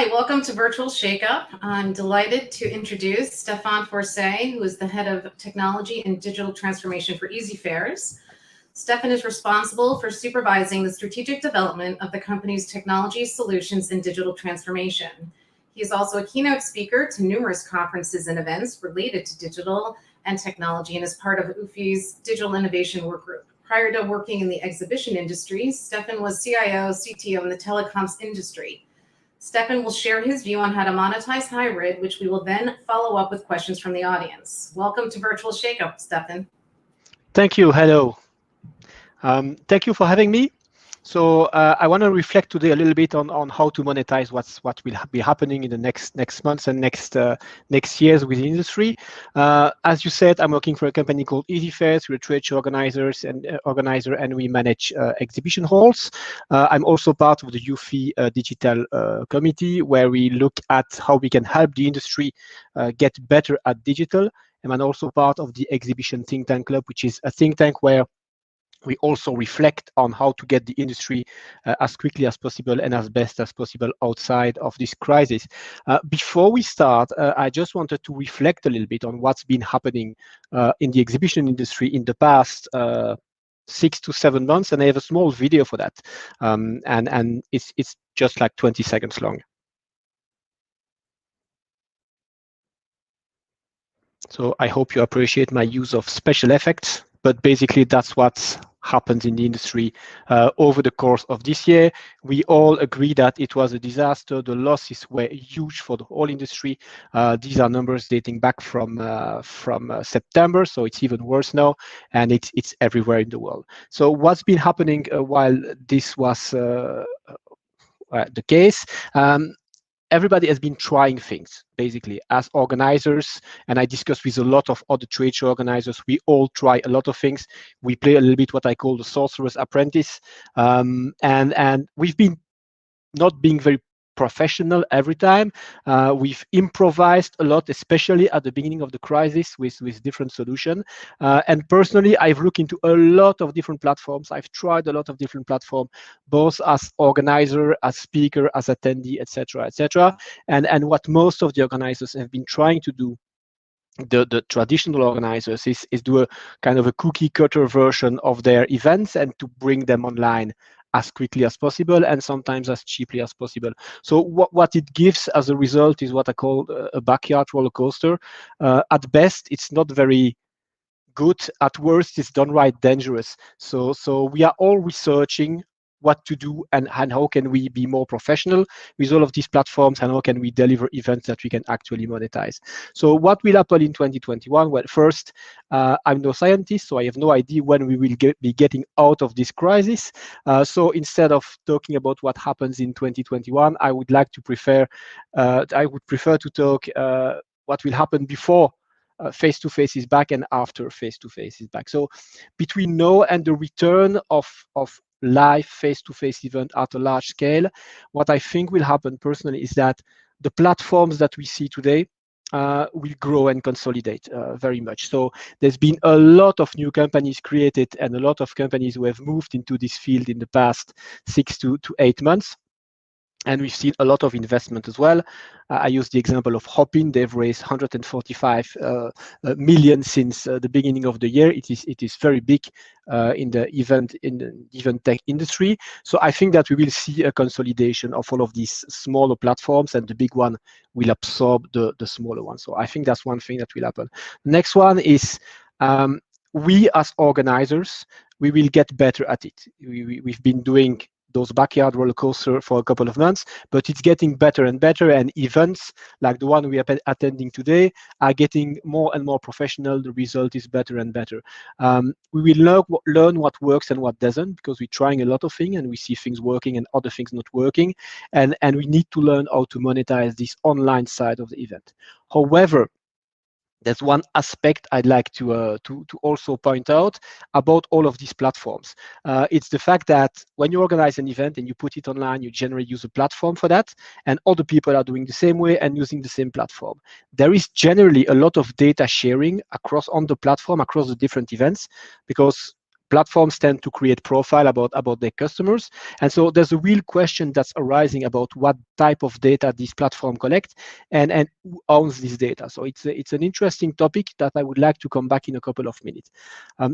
Hi, welcome to Virtual Shakeup. I'm delighted to introduce Stephan Forseilles, who is the head of technology and digital transformation for Easyfairs. Stephan is responsible for supervising the strategic development of the company's technology solutions and digital transformation. He is also a keynote speaker to numerous conferences and events related to digital and technology and is part of UFI's Digital Innovation Workgroup. Prior to working in the exhibition industry, Stephan was CIO, CTO in the telecoms industry. Stephan will share his view on how to monetize hybrid, which we will then follow up with questions from the audience. Welcome to Virtual Shakeup, Stephan. Thank you. Hello. Thank you for having me. So I want to reflect today a little bit on how to monetize what will be happening in the next months and next years with the industry. As you said, I'm working for a company called Easyfairs. We're a trade show organizer, and we manage exhibition halls. I'm also part of the UFI digital committee, where we look at how we can help the industry get better at digital. And I'm also part of the Exhibition Think Tank Club, which is a think tank where we also reflect on how to get the industry as quickly as possible and as best as possible outside of this crisis. Before we start, I just wanted to reflect a little bit on what's been happening in the exhibition industry in the past 6 to 7 months, and I have a small video for that, and it's just like 20 seconds long. So I hope you appreciate my use of special effects, but basically that's what's happened in the industry over the course of this year. We all agree that it was a disaster. The losses were huge for the whole industry. These are numbers dating back from September, so it's even worse now, and it's everywhere in the world. So what's been happening while this was the case? Everybody has been trying things, basically, as organizers, and I discussed with a lot of other trade show organizers. We all try a lot of things. We play a little bit what I call the sorcerer's apprentice, and we've been not being very professional every time. We've improvised a lot, especially at the beginning of the crisis with different solutions. And personally, I've looked into a lot of different platforms. I've tried a lot of different platforms, both as organizer, as speaker, as attendee, etc., etc. And what most of the organizers have been trying to do, the traditional organizers, is do a kind of a cookie cutter version of their events and to bring them online as quickly as possible and sometimes as cheaply as possible. So what it gives as a result is what I call a backyard roller coaster. At best, it's not very good. At worst, it's downright dangerous. So we are all researching what to do and how can we be more professional with all of these platforms, and how can we deliver events that we can actually monetize. So what will happen in 2021? Well, first, I'm no scientist, so I have no idea when we will be getting out of this crisis. So instead of talking about what happens in 2021, I would prefer to talk what will happen before face-to-face is back and after face-to-face is back. So between now and the return of live face-to-face event at a large scale, what I think will happen personally is that the platforms that we see today will grow and consolidate very much. So there's been a lot of new companies created and a lot of companies who have moved into this field in the past 6 to 8 months. And we've seen a lot of investment as well. I use the example of Hopin. They've raised 145 million since the beginning of the year. It is very big in the event tech industry. So I think that we will see a consolidation of all of these smaller platforms, and the big one will absorb the smaller one. So I think that's one thing that will happen. Next one is we as organizers, we will get better at it. We've been doing those backyard roller coaster for a couple of months, but it's getting better and better, and events like the one we are attending today are getting more and more professional. The result is better and better. We will learn what works and what doesn't, because we're trying a lot of things and we see things working and other things not working, and we need to learn how to monetize this online side of the event. However, there's one aspect I'd like to also point out about all of these platforms. It's the fact that when you organize an event and you put it online, you generally use a platform for that, and other people are doing the same way and using the same platform. There is generally a lot of data sharing on the platform, across the different events, because platforms tend to create profile about their customers, and so there's a real question that's arising about what type of data this platform collects and who owns this data. So it's an interesting topic that I would like to come back in a couple of minutes.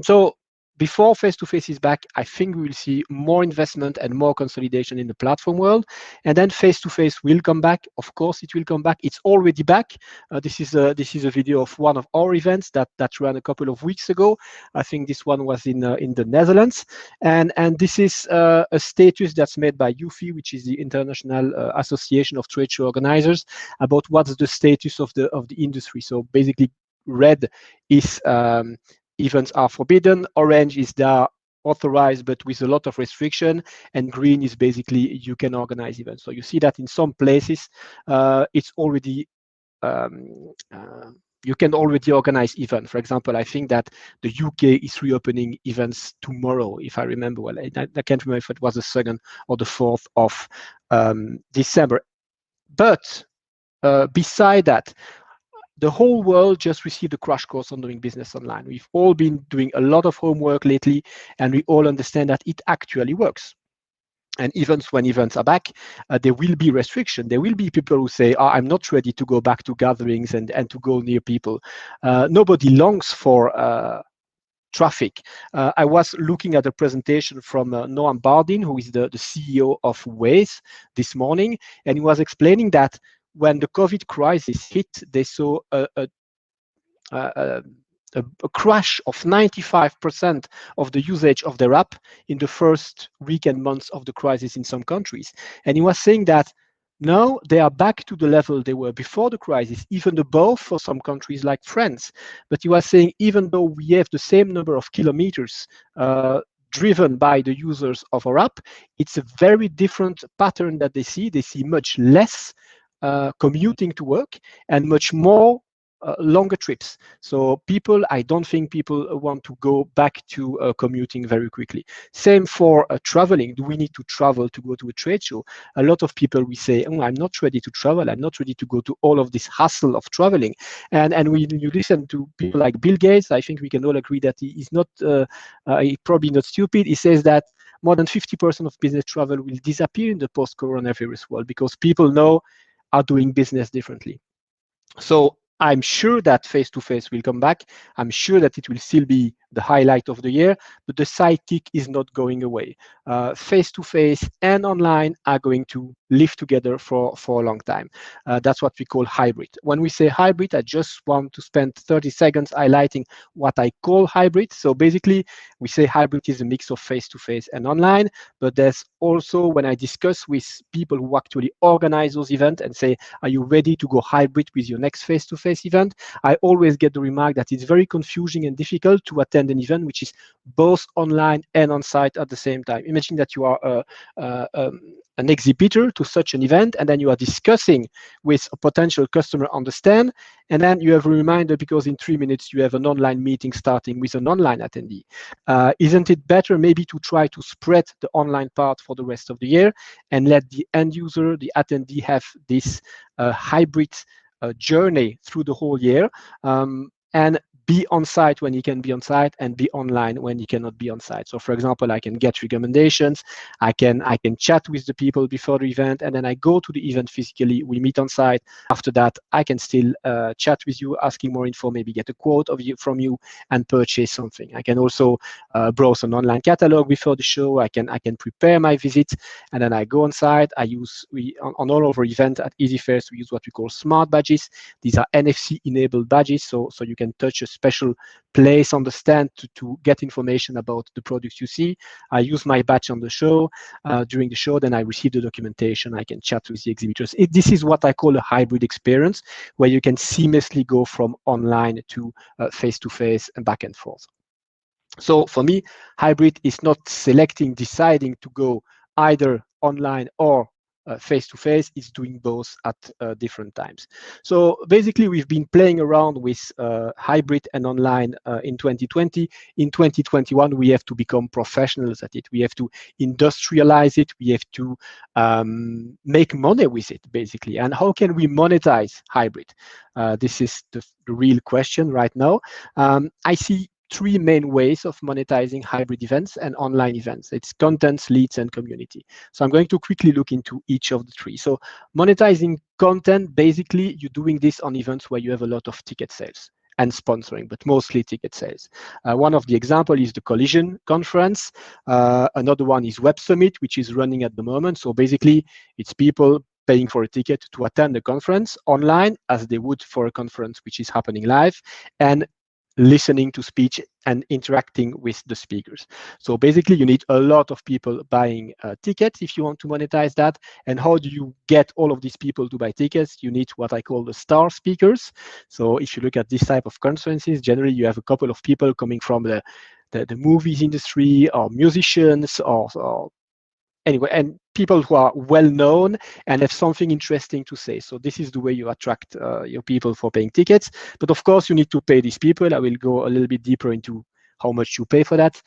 So before face-to-face is back, I think we will see more investment and more consolidation in the platform world. And then face-to-face will come back. Of course, it will come back. It's already back. This is a video of one of our events that ran a couple of weeks ago. I think this one was in the Netherlands. And this is a status that's made by UFI, which is the International Association of Trade Show Organizers, about what's the status of the industry. So basically, red is events are forbidden, orange is they are authorized but with a lot of restriction, and green is basically you can organize events. So you see that in some places it's already you can already organize events. For example, I think that the UK is reopening events tomorrow, if I remember well. I can't remember if it was the 2nd or the 4th of December. But beside that, the whole world just received a crash course on doing business online. We've all been doing a lot of homework lately, and we all understand that it actually works. And even when events are back, there will be restriction. There will be people who say, oh, I'm not ready to go back to gatherings and to go near people. Nobody longs for traffic. I was looking at a presentation from Noam Bardin, who is the CEO of Waze, this morning, and he was explaining that when the COVID crisis hit, they saw a crash of 95% of the usage of their app in the first week and months of the crisis in some countries. And he was saying that now they are back to the level they were before the crisis, even above for some countries like France. But he was saying even though we have the same number of kilometers driven by the users of our app, it's a very different pattern that they see. They see much less commuting to work and much more longer trips. So I don't think people want to go back to commuting very quickly. Same for traveling. Do we need to travel to go to a trade show? A lot of people will say, oh, I'm not ready to travel. I'm not ready to go to all of this hassle of traveling. And when you listen to people like Bill Gates, I think we can all agree that he is not, he's probably not stupid. He says that more than 50% of business travel will disappear in the post-coronavirus world because people now are doing business differently. So I'm sure that face-to-face will come back. I'm sure that it will still be the highlight of the year, but the sidekick is not going away. Face-to-face and online are going to live together for a long time. That's what we call hybrid. When we say hybrid, I just want to spend 30 seconds highlighting what I call hybrid. So basically, we say hybrid is a mix of face-to-face and online, but there's also when I discuss with people who actually organize those events and say, are you ready to go hybrid with your next face-to-face event? I always get the remark that it's very confusing and difficult to attend an event which is both online and on site at the same time. Imagine that you are an exhibitor to such an event, and then you are discussing with a potential customer on the stand, and then you have a reminder because in 3 minutes you have an online meeting starting with an online attendee. Isn't it better maybe to try to spread the online part for the rest of the year and let the end user, the attendee, have this hybrid journey through the whole year, and be on site when he can be on site and be online when he cannot be on site. So for example, I can get recommendations, I can chat with the people before the event, and then I go to the event physically, we meet on site. After that, I can still chat with you, asking more info, maybe get a quote from you and purchase something. I can also browse an online catalog before the show. I can prepare my visit, and then I go on site. On all of our events at Easyfairs, we use what we call smart badges. These are NFC enabled badges, so you can touch a special place on the stand to get information about the products you see. I use my badge on the show. During the show, then I receive the documentation. I can chat with the exhibitors. This is what I call a hybrid experience, where you can seamlessly go from online to face-to-face and back and forth. So for me, hybrid is not deciding to go either online or face-to-face. It's doing both at different times. So basically, we've been playing around with hybrid and online in 2020. In 2021, we have to become professionals at it. We have to industrialize it. We have to make money with it, basically. And how can we monetize hybrid? This is the real question right now. I see three main ways of monetizing hybrid events and online events. It's content, leads, and community. So I'm going to quickly look into each of the three. So monetizing content, basically, you're doing this on events where you have a lot of ticket sales and sponsoring, but mostly ticket sales. One of the example is the Collision conference. Another one is Web Summit, which is running at the moment. So basically, it's people paying for a ticket to attend the conference online as they would for a conference which is happening live, and listening to speech and interacting with the speakers. So basically, you need a lot of people buying tickets if you want to monetize that. And how do you get all of these people to buy tickets? You need what I call the star speakers. So if you look at this type of conferences, generally you have a couple of people coming from the movies industry, or musicians, or anyway, and people who are well known and have something interesting to say. So this is the way you attract your people for paying tickets. But of course, you need to pay these people. I will go a little bit deeper into how much you pay for that.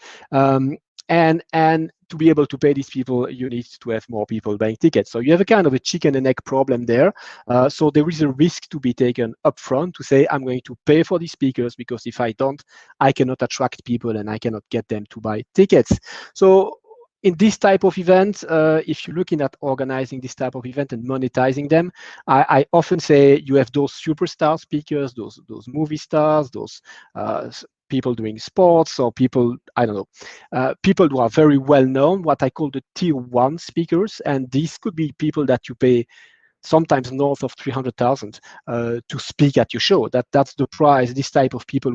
And to be able to pay these people, you need to have more people buying tickets. So you have a kind of a chicken and egg problem there. So there is a risk to be taken upfront to say, I'm going to pay for these speakers, because if I don't, I cannot attract people and I cannot get them to buy tickets. So in this type of event, if you're looking at organizing this type of event and monetizing them, I often say you have those superstar speakers, those movie stars, those people doing sports, or people, I don't know, people who are very well known, what I call the tier 1 speakers. And these could be people that you pay sometimes north of 300,000 to speak at your show. That's the price this type of people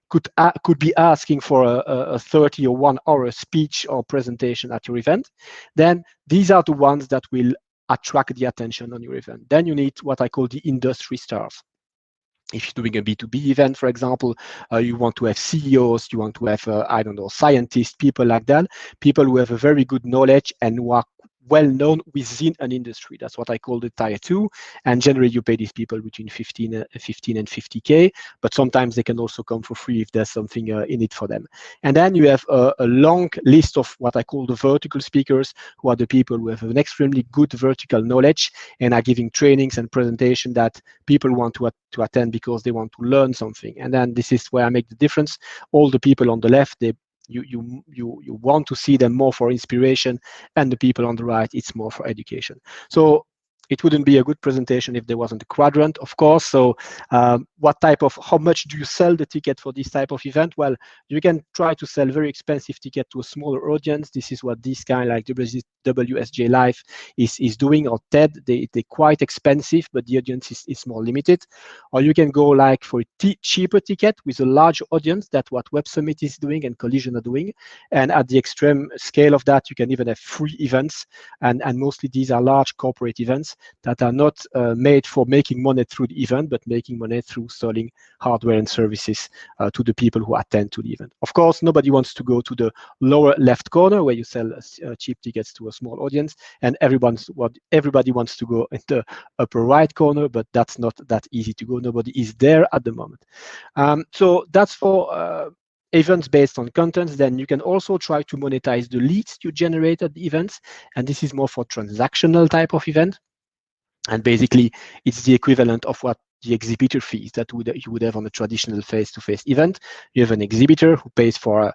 could be asking for a 30 or 1 hour speech or presentation at your event. Then these are the ones that will attract the attention on your event. Then you need what I call the industry stars. If you're doing a B2B event, for example, you want to have CEOs, you want to have, I don't know, scientists, people like that, people who have a very good knowledge and who are well known within an industry. That's what I call the tier 2. And generally, you pay these people between 15 and 50K, but sometimes they can also come for free if there's something in it for them. And then you have a long list of what I call the vertical speakers, who are the people who have an extremely good vertical knowledge and are giving trainings and presentation that people want to attend because they want to learn something. And then this is where I make the difference. All the people on the left, you want to see them more for inspiration, and the people on the right, it's more for education. So it wouldn't be a good presentation if there wasn't a quadrant, of course. So how much do you sell the ticket for this type of event? Well, you can try to sell very expensive ticket to a smaller audience. This is what this guy like WSJ Live is doing, or TED. They're quite expensive, but the audience is more limited. Or you can go like for a cheaper ticket with a large audience. That's what Web Summit is doing and Collision are doing. And at the extreme scale of that, you can even have free events. And mostly these are large corporate events that are not made for making money through the event, but making money through selling hardware and services to the people who attend to the event. Of course, nobody wants to go to the lower left corner where you sell cheap tickets to a small audience, and everybody wants to go in the upper right corner, but that's not that easy to go. Nobody is there at the moment. So that's for events based on content. Then you can also try to monetize the leads you generate at the events, and this is more for transactional type of event. And basically, it's the equivalent of what the exhibitor fees that you would have on a traditional face-to-face event. You have an exhibitor who pays for a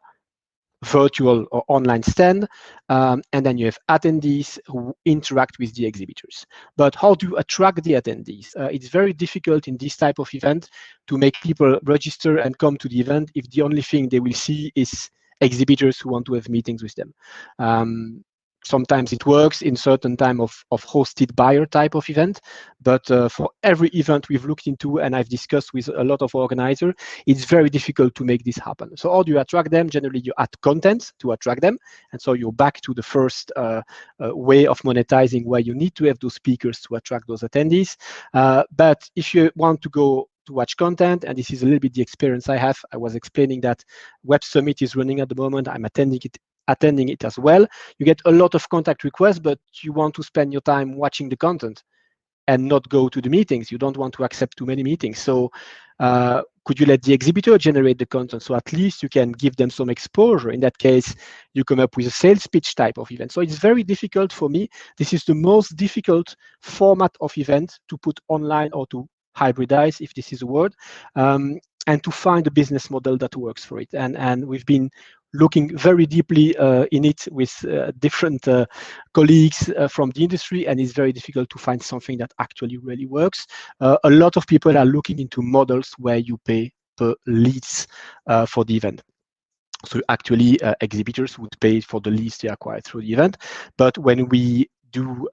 virtual or online stand, and then you have attendees who interact with the exhibitors. But how do you attract the attendees? It's very difficult in this type of event to make people register and come to the event if the only thing they will see is exhibitors who want to have meetings with them. Sometimes it works in certain time of hosted buyer type of event, but for every event we've looked into and I've discussed with a lot of organizers, it's very difficult to make this happen. So how do you attract them? Generally, you add content to attract them. And so you're back to the first way of monetizing, where you need to have those speakers to attract those attendees. But if you want to go to watch content, and this is a little bit the experience I have. I was explaining that Web Summit is running at the moment. I'm attending it as well. You get a lot of contact requests, but you want to spend your time watching the content and not go to the meetings. You don't want to accept too many meetings. So could you let the exhibitor generate the content? So at least you can give them some exposure. In that case, you come up with a sales pitch type of event. So it's very difficult for me. This is the most difficult format of event to put online or to hybridize, if this is a word. and to find a business model that works for it. And we've been looking very deeply in it with different colleagues from the industry, and it's very difficult to find something that actually really works. A lot of people are looking into models where you pay per leads for the event. So actually, exhibitors would pay for the leads they acquire through the event. But when we do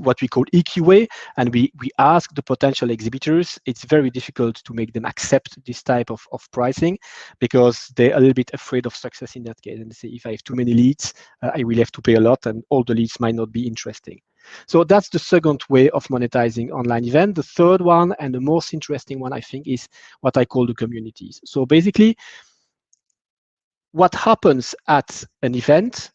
what we call EQA, and we ask the potential exhibitors, it's very difficult to make them accept this type of pricing, because they're a little bit afraid of success in that case. And they say, if I have too many leads, I will have to pay a lot, and all the leads might not be interesting. So that's the second way of monetizing online event. The third one, and the most interesting one, I think, is what I call the communities. So basically, what happens at an event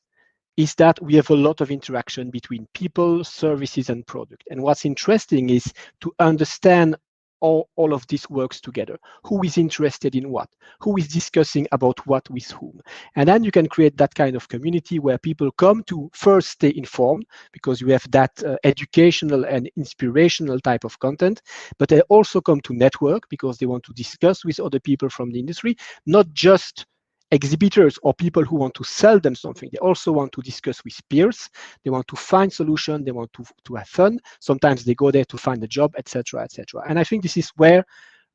is that we have a lot of interaction between people, services, and product. And what's interesting is to understand all of this works together. Who is interested in what? Who is discussing about what with whom? And then you can create that kind of community where people come to first stay informed, because you have that educational and inspirational type of content, but they also come to network because they want to discuss with other people from the industry, not just exhibitors or people who want to sell them something. They also want to discuss with peers. They want to find solutions. They want to have fun. Sometimes they go there to find a job, etc., etc. And I think this is where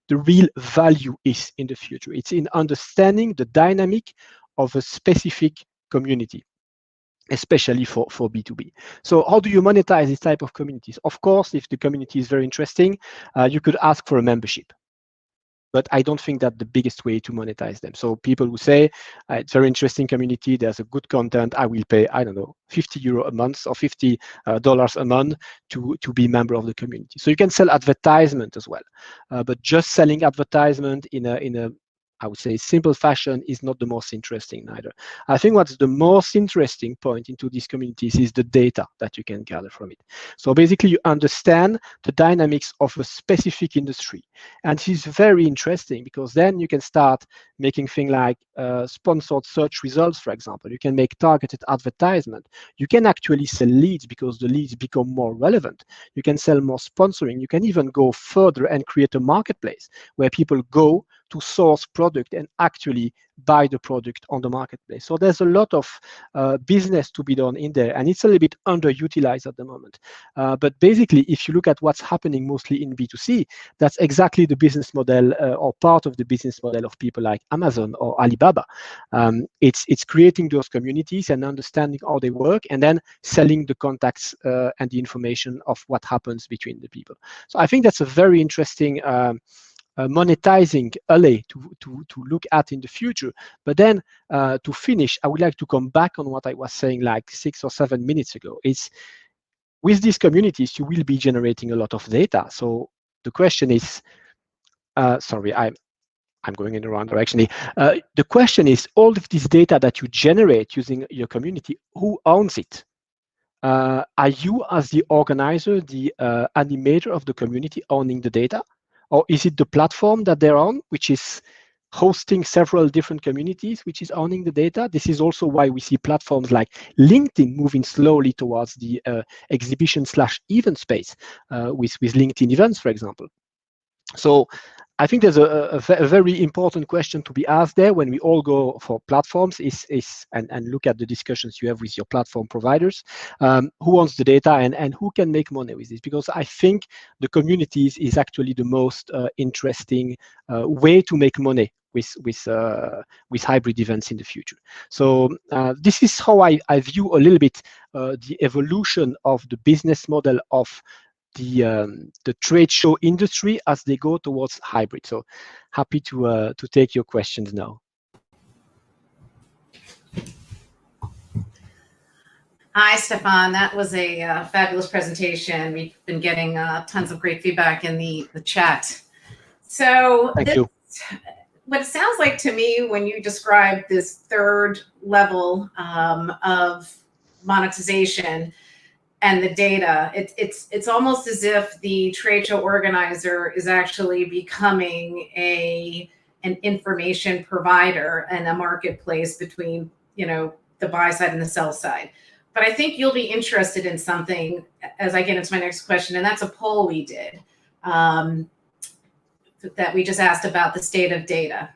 the real value is in the future. It's in understanding the dynamic of a specific community, especially for B2B. So how do you monetize this type of communities? Of course, if the community is very interesting, you could ask for a membership. But I don't think that's the biggest way to monetize them. So people who say, it's a very interesting community, there's a good content, I will pay, I don't know, €50 a month or $50 a month to be a member of the community. So you can sell advertisement as well. But just selling advertisement in a I would say simple fashion is not the most interesting neither. I think what's the most interesting point into these communities is the data that you can gather from it. So basically you understand the dynamics of a specific industry. And this is very interesting, because then you can start making things like sponsored search results, for example. You can make targeted advertisement. You can actually sell leads because the leads become more relevant. You can sell more sponsoring. You can even go further and create a marketplace where people go to source product and actually buy the product on the marketplace. So there's a lot of business to be done in there, and it's a little bit underutilized at the moment. But basically, if you look at what's happening mostly in B2C, that's exactly the business model or part of the business model of people like Amazon or Alibaba. It's creating those communities and understanding how they work, and then selling the contacts and the information of what happens between the people. So I think that's a very interesting monetizing alley to look at in the future. But then to finish, I would like to come back on what I was saying like 6 or 7 minutes ago. Is with these communities, you will be generating a lot of data. So the question is, sorry, I'm going in the wrong direction. The question is, all of this data that you generate using your community, who owns it? Are you, as the organizer, the animator of the community, owning the data? Or is it the platform that they're on, which is hosting several different communities, which is owning the data? This is also why we see platforms like LinkedIn moving slowly towards the exhibition/event space with LinkedIn events, for example. So I think there's a very important question to be asked there when we all go for platforms and look at the discussions you have with your platform providers. Who owns the data and who can make money with this? Because I think the communities is actually the most interesting way to make money with hybrid events in the future. So this is how I view a little bit the evolution of the business model of the trade show industry as they go towards hybrid. So happy to take your questions now. Hi, Stephan. That was a fabulous presentation. We've been getting tons of great feedback in the chat. So Thank you. What it sounds like to me when you describe this third level of monetization and the data, it's almost as if the trade show organizer is actually becoming an information provider and a marketplace between, you know, the buy side and the sell side. But I think you'll be interested in something as I get into my next question, and that's a poll we did that we just asked about the state of data.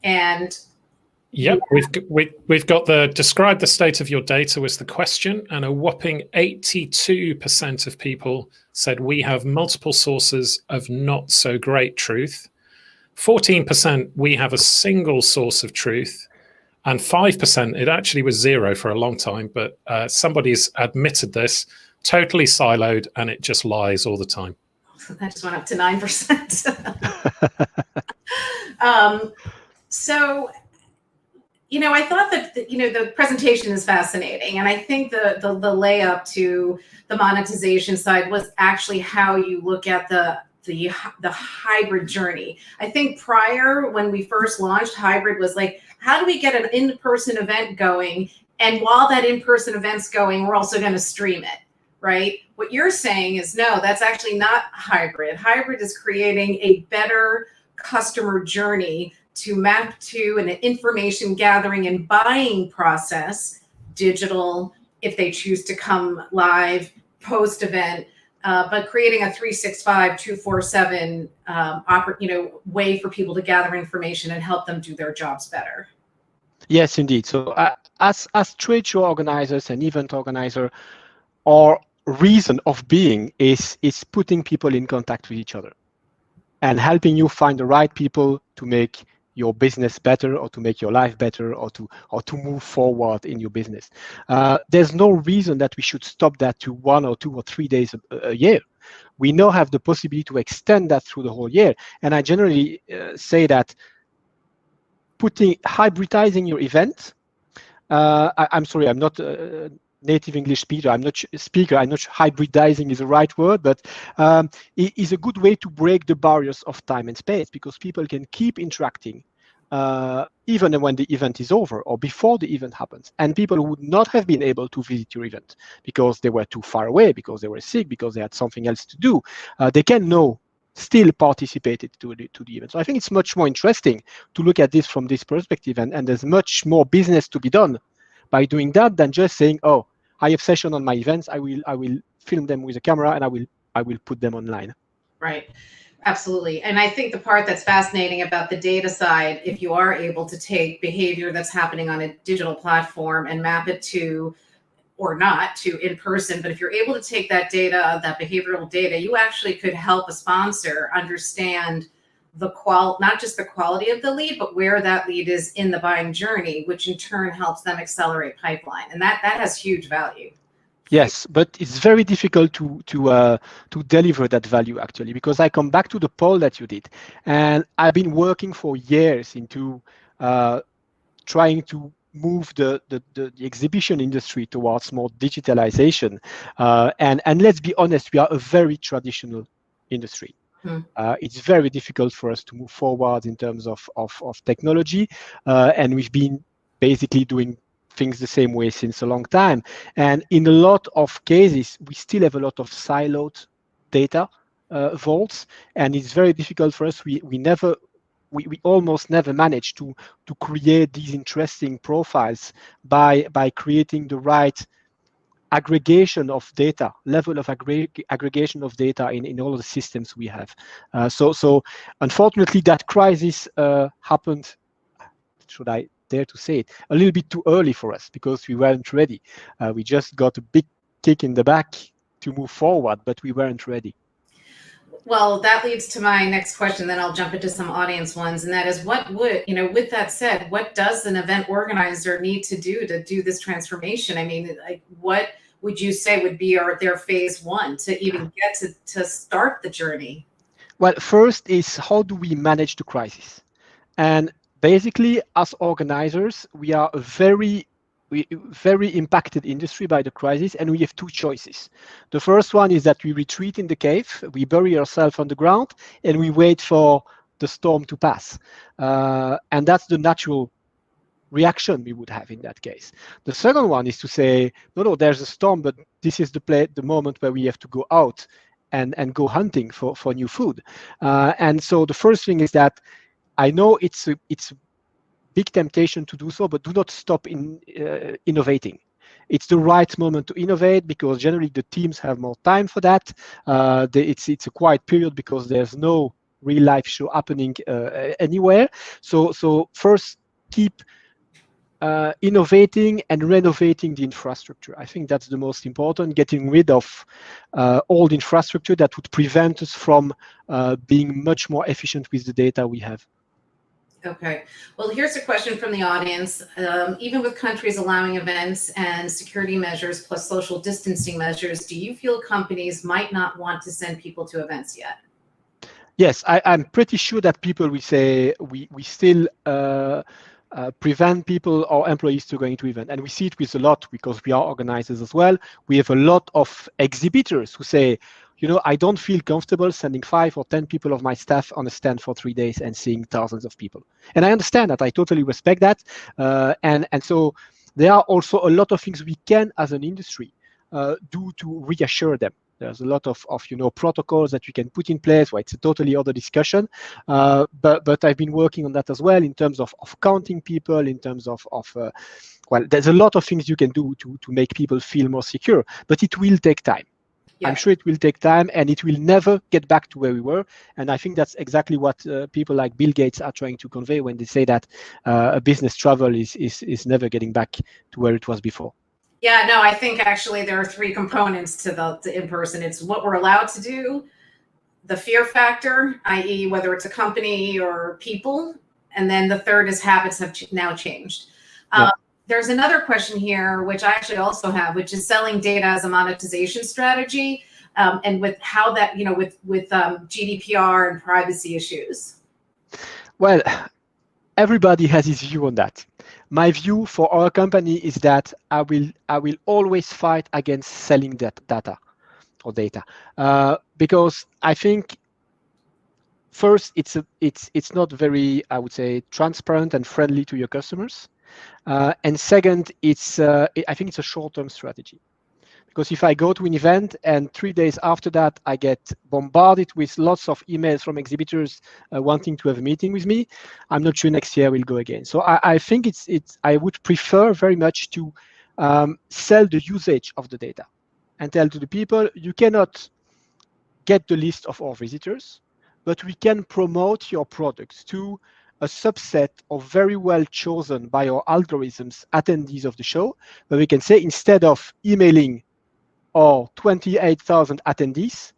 And yep, we've got the describe the state of your data was the question, and a whopping 82% of people said we have multiple sources of not so great truth. 14% we have a single source of truth, and 5% it actually was zero for a long time, but somebody's admitted this, totally siloed, and it just lies all the time. That just went up to 9%. So, you know, I thought that, you know, the presentation is fascinating. And I think the layup to the monetization side was actually how you look at the hybrid journey. I think prior, when we first launched, hybrid was like, how do we get an in-person event going? And while that in-person event's going, we're also going to stream it, right? What you're saying is, no, that's actually not hybrid. Hybrid is creating a better customer journey to map to an information gathering and buying process, digital, if they choose to come live, post-event, but creating a 365, 247 way for people to gather information and help them do their jobs better. Yes, indeed. So as trade show organizers and event organizers, our reason of being is putting people in contact with each other and helping you find the right people to make your business better, or to make your life better, or to move forward in your business. There's no reason that we should stop that to 1 or 2 or 3 days a year. We now have the possibility to extend that through the whole year. And I generally say that hybridizing your event, I'm sorry, I'm not a native English speaker. I'm not hybridizing is the right word, but it is a good way to break the barriers of time and space, because people can keep interacting even when the event is over or before the event happens. And people who would not have been able to visit your event because they were too far away, because they were sick, because they had something else to do, they can now still participated to the event. So I think it's much more interesting to look at this from this perspective, and there's much more business to be done by doing that than just saying, oh, I have session on my events, I will film them with a camera and I will put them online. Right. Absolutely. And I think the part that's fascinating about the data side, if you are able to take behavior that's happening on a digital platform and map it to, or not to in person, but if you're able to take that data, that behavioral data, you actually could help a sponsor understand not just the quality of the lead, but where that lead is in the buying journey, which in turn helps them accelerate pipeline. And that has huge value. Yes, but it's very difficult to deliver that value, actually, because I come back to the poll that you did, and I've been working for years into trying to move the exhibition industry towards more digitalization. And let's be honest, we are a very traditional industry. It's very difficult for us to move forward in terms of technology, and we've been basically doing things the same way since a long time. And in a lot of cases, we still have a lot of siloed data vaults, and it's very difficult for us. We almost never manage to create these interesting profiles by creating the right aggregation of data, level of aggregation of data in all of the systems we have. So unfortunately, that crisis happened, should I dare to say it, a little bit too early for us, because we weren't ready. We just got a big kick in the back to move forward, but we weren't ready. Well, that leads to my next question, then I'll jump into some audience ones. And that is, what would, with that said, what does an event organizer need to do this transformation? I mean, like, what would you say would be their phase one to even get to start the journey? Well, first is, how do we manage the crisis? And basically, as organizers, we are a very impacted industry by the crisis, and we have two choices. The first one is that we retreat in the cave, we bury ourselves on the ground, and we wait for the storm to pass. And that's the natural reaction we would have in that case. The second one is to say, no, there's a storm, but this is the moment where we have to go out and go hunting for new food. And so the first thing is that I know it's big temptation to do so, but do not stop innovating. it's the right moment to innovate, because generally the teams have more time for that. It's a quiet period because there's no real life show happening anywhere. So first, keep innovating and renovating the infrastructure. I think that's the most important, getting rid of old infrastructure that would prevent us from being much more efficient with the data we have. Okay. Well, here's a question from the audience. Even with countries allowing events and security measures plus social distancing measures, do you feel companies might not want to send people to events yet? Yes, I'm pretty sure that people will say we still prevent people or employees to going to event. And we see it with a lot, because we are organizers as well. We have a lot of exhibitors who say, you know, I don't feel comfortable sending 5 or 10 people of my staff on a stand for 3 days and seeing thousands of people. And I understand that. I totally respect that. And so there are also a lot of things we can, as an industry, do to reassure them. There's a lot of protocols that you can put in place. Well, it's a totally other discussion. But I've been working on that as well, in terms of counting people, in terms of well, there's a lot of things you can do to make people feel more secure, but it will take time. Yeah. I'm sure it will take time, and it will never get back to where we were. And I think that's exactly what people like Bill Gates are trying to convey when they say that a business travel is never getting back to where it was before. Yeah, no, I think actually there are 3 components to the in-person. It's what we're allowed to do, the fear factor, i.e. whether it's a company or people, and then the third is habits have now changed. Yeah. There's another question here, which I actually also have, which is selling data as a monetization strategy, and with how that, with GDPR and privacy issues. Well, everybody has his view on that. My view for our company is that I will always fight against selling that data, because I think first it's not very, I would say, transparent and friendly to your customers, and second, I think it's a short-term strategy. Because if I go to an event and 3 days after that, I get bombarded with lots of emails from exhibitors wanting to have a meeting with me, I'm not sure next year we'll go again. So I think I would prefer very much to sell the usage of the data and tell to the people, you cannot get the list of our visitors, but we can promote your products to a subset of very well chosen by our algorithms attendees of the show, where we can say, instead of emailing or 28,000 attendees,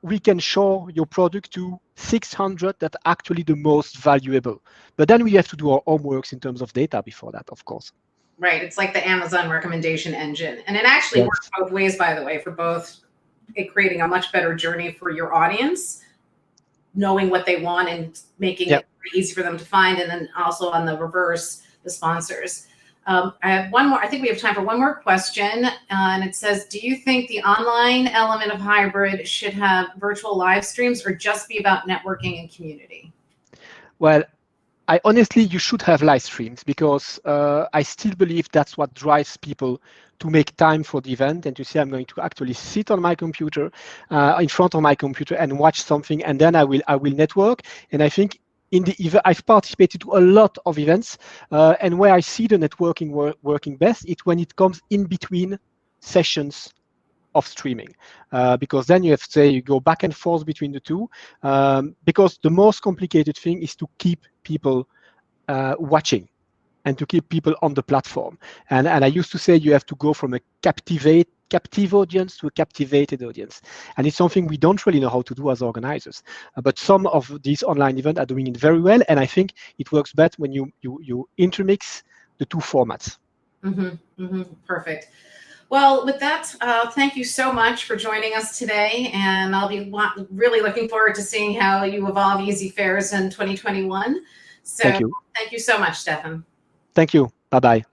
we can show your product to 600 that are actually the most valuable. But then we have to do our homeworks in terms of data before that, of course. Right. It's like the Amazon recommendation engine. And it actually works both ways, by the way, for both creating a much better journey for your audience, knowing what they want and making it easy for them to find. And then also on the reverse, the sponsors. I have one more. I think we have time for one more question. And it says, do you think the online element of hybrid should have virtual live streams or just be about networking and community? Well, you should have live streams, because I still believe that's what drives people to make time for the event and to say, I'm going to actually sit on my computer, in front of my computer, and watch something, and then I will network. And I think in the event, I've participated to a lot of events, and where I see the networking working best, it's when it comes in between sessions of streaming, because then you have to say, you go back and forth between the two, because the most complicated thing is to keep people watching and to keep people on the platform. And I used to say you have to go from a captive audience to a captivated audience. And it's something we don't really know how to do as organizers. But some of these online events are doing it very well. And I think it works best when you intermix the two formats. Perfect. Well, with that, thank you so much for joining us today. And I'll be really looking forward to seeing how you evolve Easyfairs in 2021. So thank you so much, Stephan. Thank you. Bye-bye.